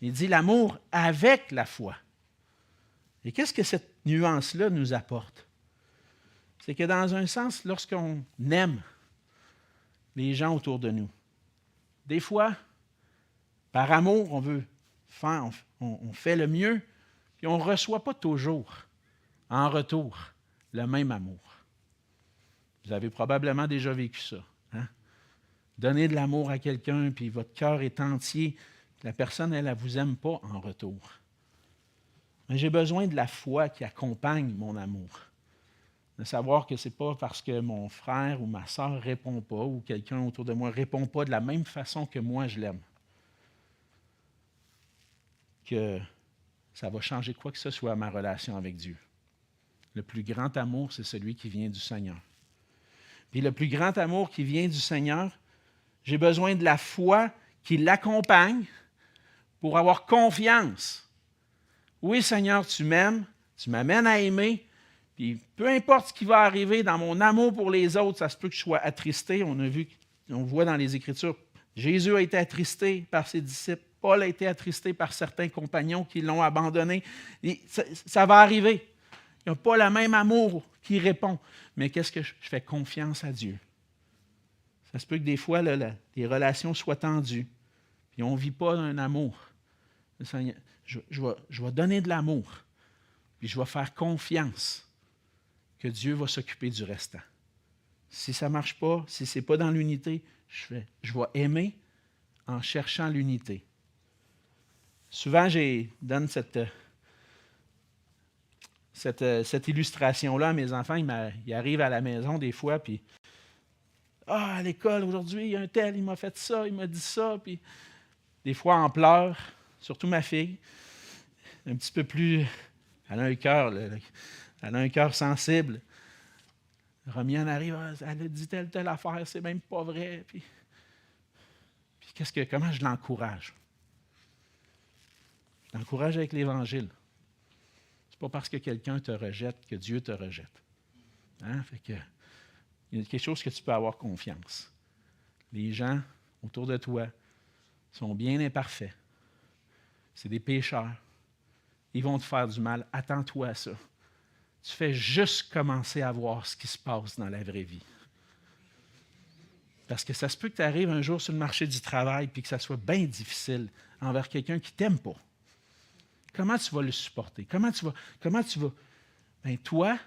Il dit l'amour avec la foi. Et qu'est-ce que cette nuance-là nous apporte? C'est que dans un sens, lorsqu'on aime les gens autour de nous, des fois, par amour, on fait le mieux, puis on ne reçoit pas toujours en retour le même amour. Vous avez probablement déjà vécu ça. Hein? Donner de l'amour à quelqu'un, puis votre cœur est entier, la personne, elle ne vous aime pas en retour. Mais j'ai besoin de la foi qui accompagne mon amour. De savoir que ce n'est pas parce que mon frère ou ma sœur ne répond pas, ou quelqu'un autour de moi ne répond pas de la même façon que moi je l'aime, que ça va changer quoi que ce soit à ma relation avec Dieu. Le plus grand amour, c'est celui qui vient du Seigneur. Puis le plus grand amour qui vient du Seigneur, j'ai besoin de la foi qui l'accompagne pour avoir confiance. Oui, Seigneur, tu m'aimes, Tu m'amènes à aimer, puis peu importe ce qui va arriver dans mon amour pour les autres, ça se peut que je sois attristé. On voit dans les Écritures, Jésus a été attristé par ses disciples. Paul a été attristé par certains compagnons qui l'ont abandonné. Et ça va arriver. Il n'y a pas le même amour qui répond. Mais qu'est-ce que je fais confiance à Dieu? Ça se peut que des fois, les relations soient tendues. Puis on ne vit pas un amour. Je vais donner de l'amour. Puis je vais faire confiance que Dieu va s'occuper du restant. Si ça ne marche pas, si ce n'est pas dans l'unité, je vais aimer en cherchant l'unité. Souvent, je donne cette illustration-là à mes enfants. Ils arrivent à la maison des fois, puis « Ah, à l'école, aujourd'hui, il y a un tel, il m'a fait ça, il m'a dit ça. » Puis des fois, en pleurs, surtout ma fille, un petit peu plus... Elle a un cœur sensible. Romiane arrive, elle a dit telle affaire, c'est même pas vrai. Puis comment je l'encourage? Je l'encourage avec l'Évangile. C'est pas parce que quelqu'un te rejette que Dieu te rejette. Hein? Fait que, il y a quelque chose que tu peux avoir confiance. Les gens autour de toi sont bien imparfaits. C'est des pécheurs. Ils vont te faire du mal. Attends-toi à ça. Tu fais juste commencer à voir ce qui se passe dans la vraie vie. Parce que ça se peut que tu arrives un jour sur le marché du travail et que ça soit bien difficile envers quelqu'un qui ne t'aime pas. Comment tu vas le supporter? Comment tu vas... Bien, toi,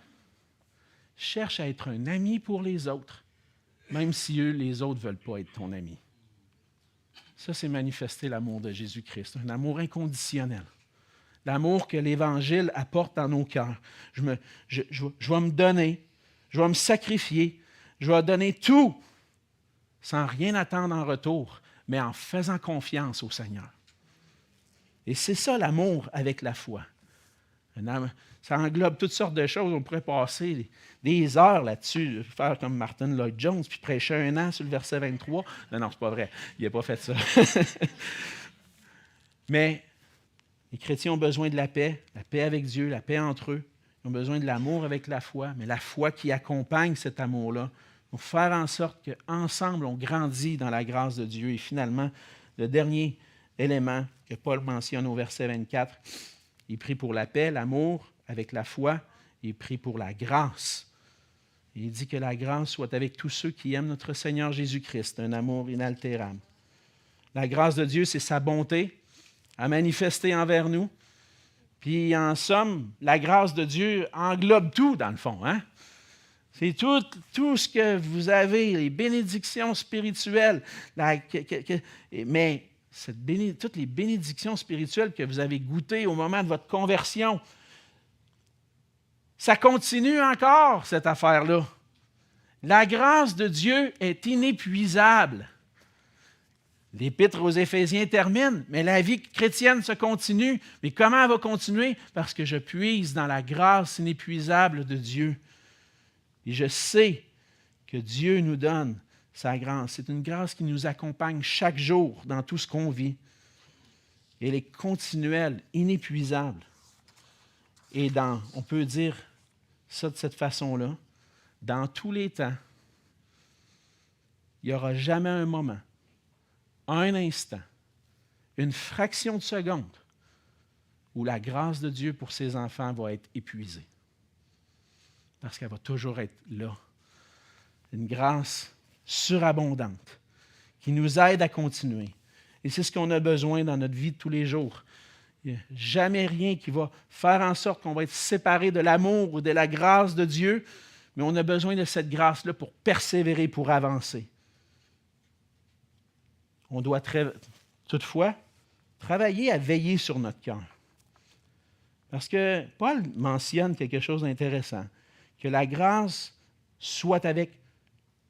cherche à être un ami pour les autres, même si les autres ne veulent pas être ton ami. Ça, c'est manifester l'amour de Jésus-Christ, un amour inconditionnel. L'amour que l'Évangile apporte dans nos cœurs. Je vais me donner, je vais me sacrifier, je vais donner tout sans rien attendre en retour, mais en faisant confiance au Seigneur. Et c'est ça l'amour avec la foi. Ça englobe toutes sortes de choses. On pourrait passer des heures là-dessus, faire comme Martin Lloyd-Jones, puis prêcher 1 an sur le verset 23. Non, c'est pas vrai. Il n'a pas fait ça. Mais les chrétiens ont besoin de la paix avec Dieu, la paix entre eux. Ils ont besoin de l'amour avec la foi, mais la foi qui accompagne cet amour-là pour faire en sorte qu'ensemble, on grandit dans la grâce de Dieu. Et finalement, le dernier élément que Paul mentionne au verset 24, il prie pour la paix, l'amour avec la foi, il prie pour la grâce. Il dit que la grâce soit avec tous ceux qui aiment notre Seigneur Jésus-Christ, un amour inaltérable. La grâce de Dieu, c'est sa bonté à manifester envers nous. Puis en somme, la grâce de Dieu englobe tout dans le fond. Hein? C'est tout ce que vous avez, les bénédictions spirituelles. Mais toutes les bénédictions spirituelles que vous avez goûtées au moment de votre conversion, ça continue encore, cette affaire-là. La grâce de Dieu est inépuisable. L'Épître aux Éphésiens termine, mais la vie chrétienne se continue. Mais comment elle va continuer? Parce que je puise dans la grâce inépuisable de Dieu. Et je sais que Dieu nous donne sa grâce. C'est une grâce qui nous accompagne chaque jour dans tout ce qu'on vit. Elle est continuelle, inépuisable. Et on peut dire ça de cette façon-là, dans tous les temps, il n'y aura jamais un moment, un instant, une fraction de seconde où la grâce de Dieu pour ses enfants va être épuisée. Parce qu'elle va toujours être là. Une grâce surabondante qui nous aide à continuer. Et c'est ce qu'on a besoin dans notre vie de tous les jours. Il n'y a jamais rien qui va faire en sorte qu'on va être séparé de l'amour ou de la grâce de Dieu, mais on a besoin de cette grâce-là pour persévérer, pour avancer. On doit toutefois travailler à veiller sur notre cœur. Parce que Paul mentionne quelque chose d'intéressant, que la grâce soit avec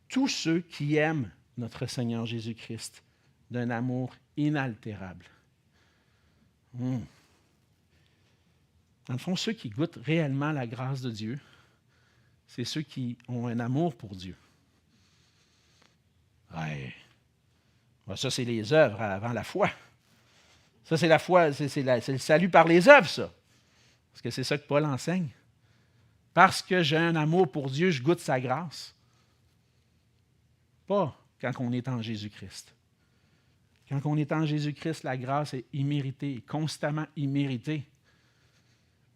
tous ceux qui aiment notre Seigneur Jésus-Christ d'un amour inaltérable. Dans le fond, ceux qui goûtent réellement la grâce de Dieu, c'est ceux qui ont un amour pour Dieu. Ouais. Ça, c'est les œuvres avant la foi. Ça, c'est la foi, c'est le salut par les œuvres, ça. Parce que c'est ça que Paul enseigne. Parce que j'ai un amour pour Dieu, je goûte sa grâce. Pas quand on est en Jésus-Christ. Quand on est en Jésus-Christ, la grâce est imméritée, constamment imméritée.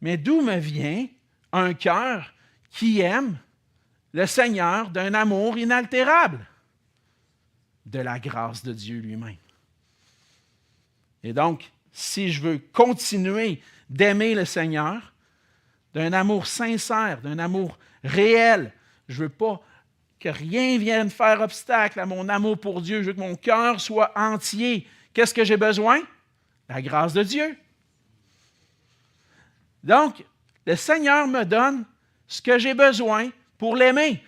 Mais d'où me vient un cœur qui aime le Seigneur d'un amour inaltérable? De la grâce de Dieu lui-même. Et donc, si je veux continuer d'aimer le Seigneur, d'un amour sincère, d'un amour réel, je ne veux pas que rien vienne faire obstacle à mon amour pour Dieu, je veux que mon cœur soit entier. Qu'est-ce que j'ai besoin? La grâce de Dieu. Donc, le Seigneur me donne ce que j'ai besoin pour l'aimer.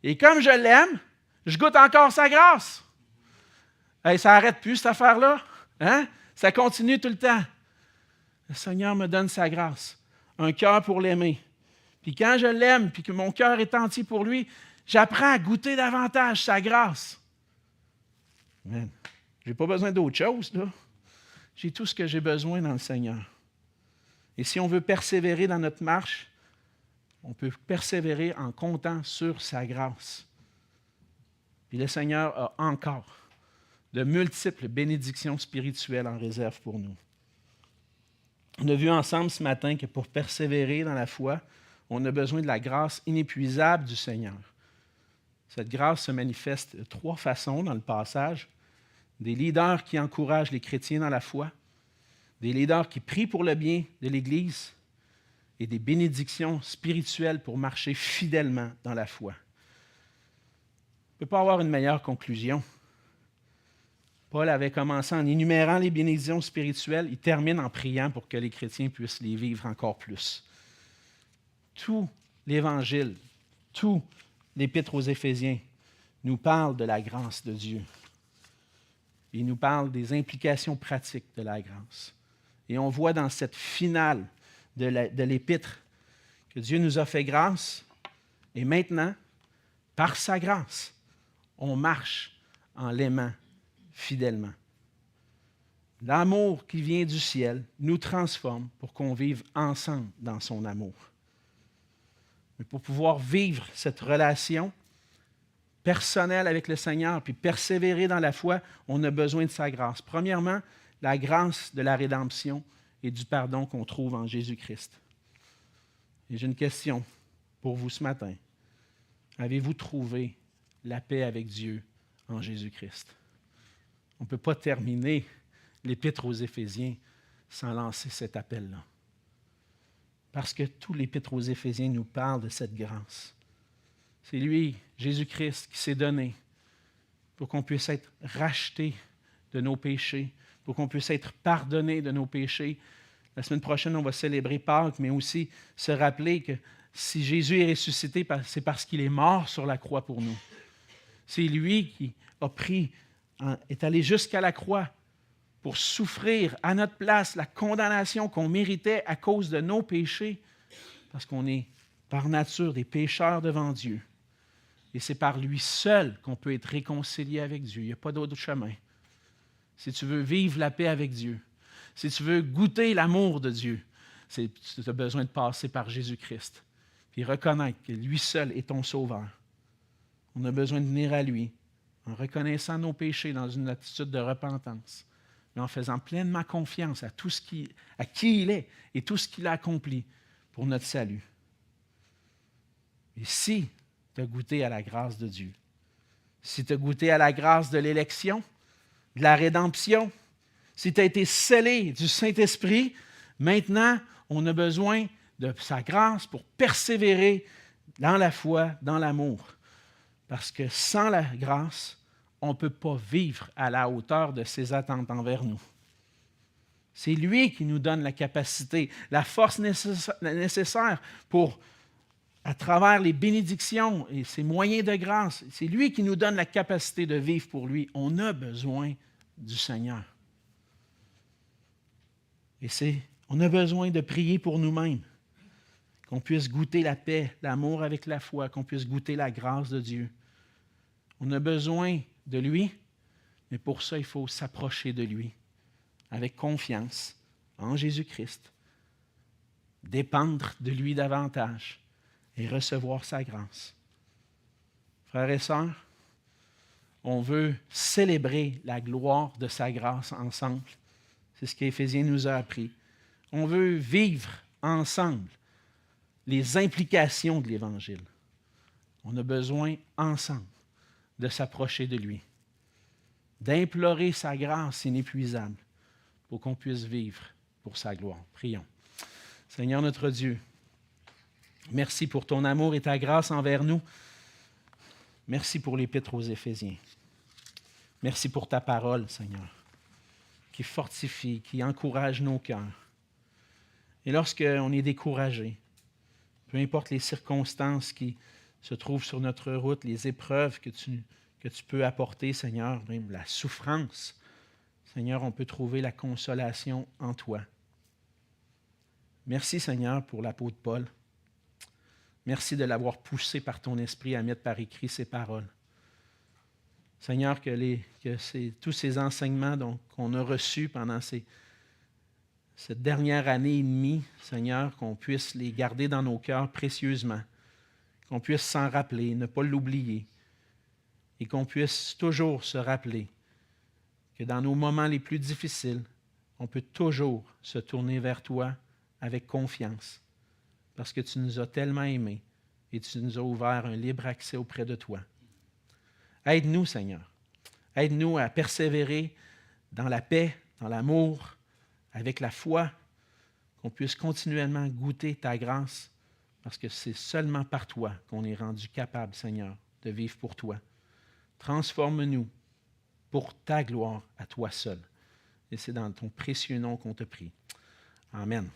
Et comme je l'aime, je goûte encore sa grâce. Hey, ça n'arrête plus, cette affaire-là. Hein? Ça continue tout le temps. Le Seigneur me donne sa grâce, un cœur pour l'aimer. Puis quand je l'aime, puis que mon cœur est entier pour lui, j'apprends à goûter davantage sa grâce. Amen. Je n'ai pas besoin d'autre chose, là. J'ai tout ce que j'ai besoin dans le Seigneur. Et si on veut persévérer dans notre marche, on peut persévérer en comptant sur sa grâce. Puis le Seigneur a encore de multiples bénédictions spirituelles en réserve pour nous. On a vu ensemble ce matin que pour persévérer dans la foi, on a besoin de la grâce inépuisable du Seigneur. Cette grâce se manifeste de 3 façons dans le passage. Des leaders qui encouragent les chrétiens dans la foi, des leaders qui prient pour le bien de l'Église et des bénédictions spirituelles pour marcher fidèlement dans la foi. On ne peut pas avoir une meilleure conclusion. Paul avait commencé en énumérant les bénédictions spirituelles. Il termine en priant pour que les chrétiens puissent les vivre encore plus. Tout l'Évangile, tout l'Épître aux Éphésiens nous parle de la grâce de Dieu. Il nous parle des implications pratiques de la grâce. Et on voit dans cette finale de l'Épître que Dieu nous a fait grâce et maintenant, par sa grâce, on marche en l'aimant fidèlement. L'amour qui vient du ciel nous transforme pour qu'on vive ensemble dans son amour. Mais pour pouvoir vivre cette relation personnelle avec le Seigneur puis persévérer dans la foi, on a besoin de sa grâce. Premièrement, la grâce de la rédemption et du pardon qu'on trouve en Jésus-Christ. Et j'ai une question pour vous ce matin. Avez-vous trouvé la paix avec Dieu en Jésus-Christ? On ne peut pas terminer l'Épître aux Éphésiens sans lancer cet appel-là. Parce que tout l'Épître aux Éphésiens nous parle de cette grâce. C'est lui, Jésus-Christ, qui s'est donné pour qu'on puisse être racheté de nos péchés, pour qu'on puisse être pardonné de nos péchés. La semaine prochaine, on va célébrer Pâques, mais aussi se rappeler que si Jésus est ressuscité, c'est parce qu'il est mort sur la croix pour nous. C'est lui qui a est allé jusqu'à la croix pour souffrir à notre place la condamnation qu'on méritait à cause de nos péchés, parce qu'on est par nature des pécheurs devant Dieu. Et c'est par lui seul qu'on peut être réconcilié avec Dieu. Il n'y a pas d'autre chemin. Si tu veux vivre la paix avec Dieu, si tu veux goûter l'amour de Dieu, tu as besoin de passer par Jésus-Christ. Puis reconnaître que lui seul est ton sauveur. On a besoin de venir à lui en reconnaissant nos péchés dans une attitude de repentance, mais en faisant pleinement confiance à qui il est et tout ce qu'il a accompli pour notre salut. Et si tu as goûté à la grâce de Dieu, si tu as goûté à la grâce de l'élection, de la rédemption, si tu as été scellé du Saint-Esprit, maintenant, on a besoin de sa grâce pour persévérer dans la foi, dans l'amour. Parce que sans la grâce, on ne peut pas vivre à la hauteur de ses attentes envers nous. C'est lui qui nous donne la capacité, la force nécessaire pour, à travers les bénédictions et ses moyens de grâce, c'est lui qui nous donne la capacité de vivre pour lui. On a besoin du Seigneur. Et on a besoin de prier pour nous-mêmes, qu'on puisse goûter la paix, l'amour avec la foi, qu'on puisse goûter la grâce de Dieu. On a besoin de lui, mais pour ça, il faut s'approcher de lui avec confiance en Jésus-Christ, dépendre de lui davantage et recevoir sa grâce. Frères et sœurs, on veut célébrer la gloire de sa grâce ensemble. C'est ce qu'Éphésiens nous a appris. On veut vivre ensemble les implications de l'Évangile. On a besoin ensemble de s'approcher de lui, d'implorer sa grâce inépuisable pour qu'on puisse vivre pour sa gloire. Prions. Seigneur notre Dieu, merci pour ton amour et ta grâce envers nous. Merci pour l'Épître aux Éphésiens. Merci pour ta parole, Seigneur, qui fortifie, qui encourage nos cœurs. Et lorsqu'on est découragé, peu importe les circonstances qui se trouvent sur notre route, les épreuves que tu peux apporter, Seigneur, même la souffrance, Seigneur, on peut trouver la consolation en toi. Merci, Seigneur, pour l'apôtre Paul. Merci de l'avoir poussé par ton esprit à mettre par écrit ces paroles. Seigneur, tous ces enseignements qu'on a reçus pendant cette dernière année et demie, Seigneur, qu'on puisse les garder dans nos cœurs précieusement, qu'on puisse s'en rappeler, ne pas l'oublier, et qu'on puisse toujours se rappeler que dans nos moments les plus difficiles, on peut toujours se tourner vers toi avec confiance, parce que tu nous as tellement aimés et tu nous as ouvert un libre accès auprès de toi. Aide-nous, Seigneur. Aide-nous à persévérer dans la paix, dans l'amour, avec la foi, qu'on puisse continuellement goûter ta grâce, parce que c'est seulement par toi qu'on est rendu capable, Seigneur, de vivre pour toi. Transforme-nous pour ta gloire à toi seul. Et c'est dans ton précieux nom qu'on te prie. Amen.